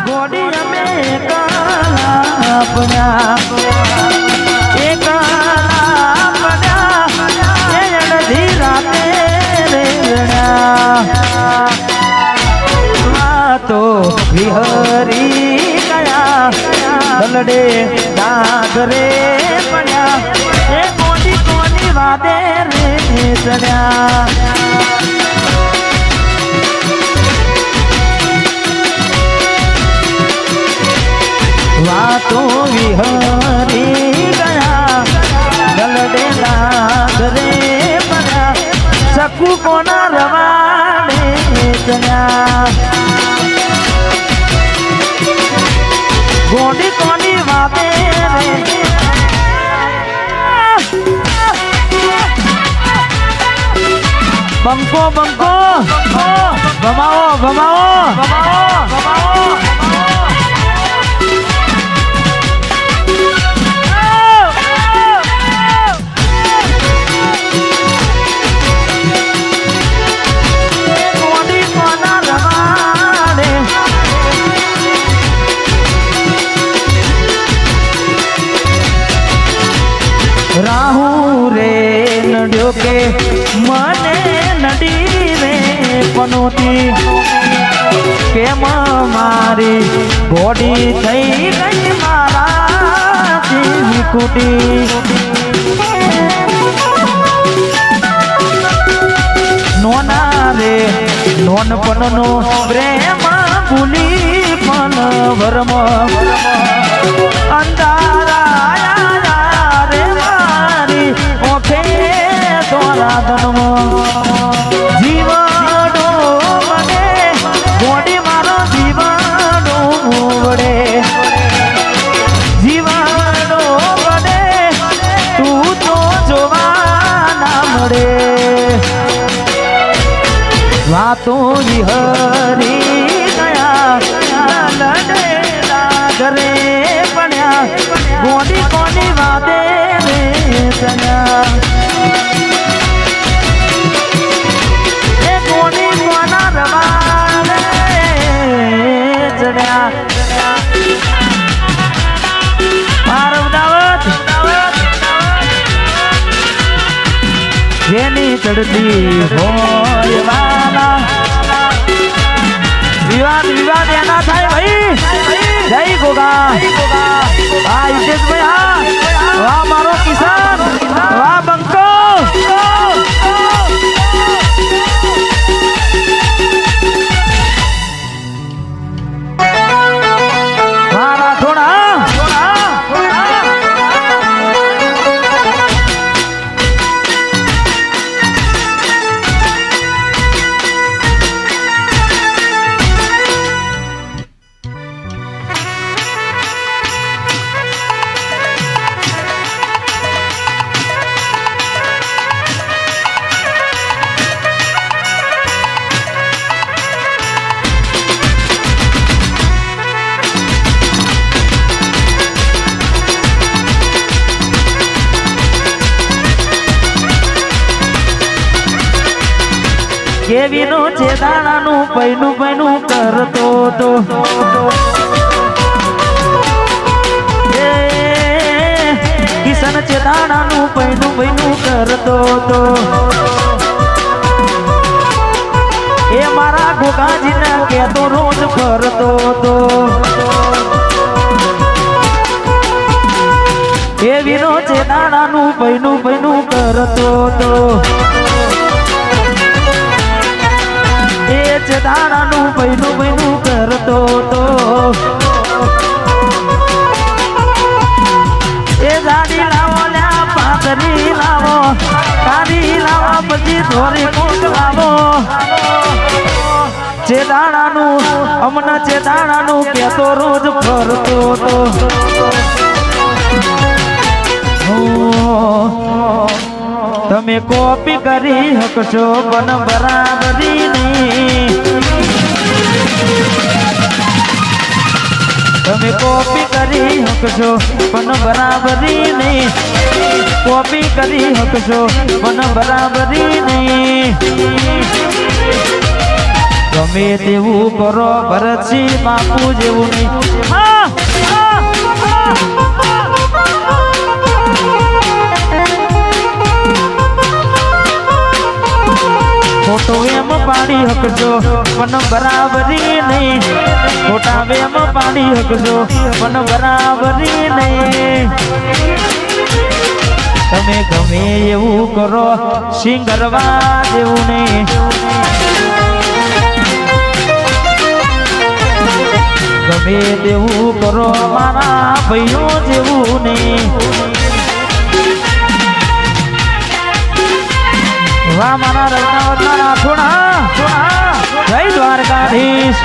ગોડી અમે એકલા પડ્યા એ અડધી રાતે રેણ્યા વાતો વિહરી ગયા દલડે ડાગરે પડ્યા એ કોની કોની વાદે રે ચડ્યા વાતો વિહરી ગયા દલડે ડાગરે પડ્યા સકુ કોના રવાડે ચડ્યા ગોડી કોની વાતે રે બંકો બંકો ભમાવો ભમાવો રાહુ રે નડ્યો કે મને નડી રે પનોતી કેમ મારી ગોડી થઈ ગઈ મારા વિકુટી નોના રે નોનપણનો પ્રેમ ભૂલી પણ વરમ અંધારા ઓખે દોરાદનો જીવડો મને ગોડી મારો જીવડો વડે જીવડો વડે તું તો જોવા ના મળે વાતો વિહરી ગયા લડેલા ઘરે પડ્યા ગોડી કોની વાદે એ કોની કોના રવાડે ચડ્યા મારવદાવત જેની ચડતી હોય વાલા વિવાદ વિવાદ એના થાય ભાઈ જય ગોગા હા હિતેશભાઈ હા વાહ મારો કિસાન વાહ બંકો મારા થોડા કેવીનો છે દાણાનું પૈનું પૈનું કરતો તો કિશન છે દાણાનું પૈનું પૈનું કરતો તો એ મારા ગોગાજીને કેતો રોજ ફરતો તો કેવીનો છે દાણાનું પૈનું પૈનું કરતો તો દાણાનું પૈનું પૈનું કરતો તો એ જાડી લાવો લ્યા પાતરી લાવો કાઢી લાવો પછી ધોરી કોક લાવો ચેદાણાનું હમણાં ચેદાણાનું કેતો રોજ ફરતો તો તમે કોપી કરી હકશો પણ બરાબરી નહીં તમે કોપી કરી હકશો પણ બરાબરી નહીં કોપી કરી હકશો પણ બરાબરી નહીં ગમે તેવું કરો ભરતસિંહ બાપુ જેવું નહીં. ખોટો એમ પાડી હકજો પણ બરાબરી નહીં. ખોટા એમ પાડી હકજો પણ બરાબરી નહીં. તમે ગમે એવું કરો સિંગરવા જેવું નહીં. ગમે તેવું કરો મારા ભાઈઓ જેવું નહીં. વાહ મારા રત્નાવતના રાઠોડા, જય દ્વારકાધીશ.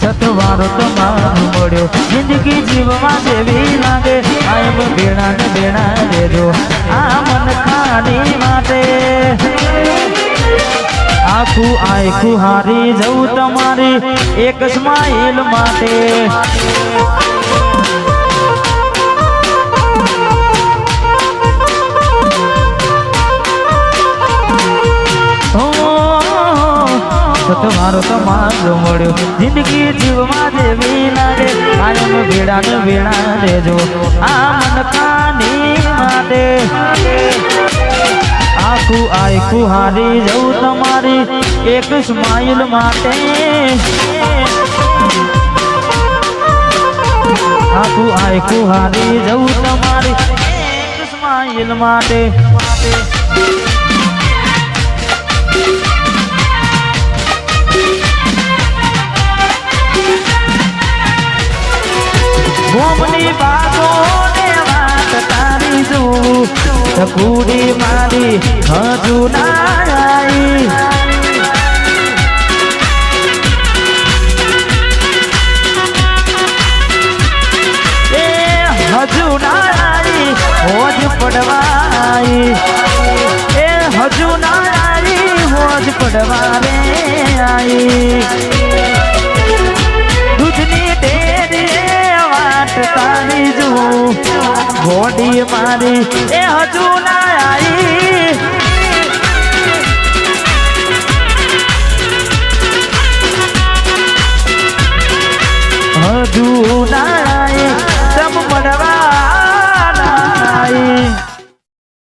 સતવારો તમારું મળ્યો જિંદગી જીવવા જેવી લાગે. આમ ભેણા ને ભેણા દેજો આ મન ખાની માટે. આખું હારી જવું તમારી એક સ્માઈલ માટે. તમારો તમારો મળ્યો જિંદગી જીવવા જેવી લાગે. આયમ ભેડા ને ભેણા દેજો આ મન ખાની માટે. આખું હારી જવું તમારી એક સ્માઈલ માટે. આખું હારી જવું તમારી એક સ્માઈલ માટે. ગોમની બાતો ને વાત તારી જોઉં કુડી મારી હજુ ના આવી. એ હજુ ના આવી હોજ પડવાઈ. એ હજુ ના આવી હોજ પડવા રે આવી. દૂધની ડેરી વાટ તારી જોઉં ગોડી મારી એ હજુ ના આવી. હજુ ના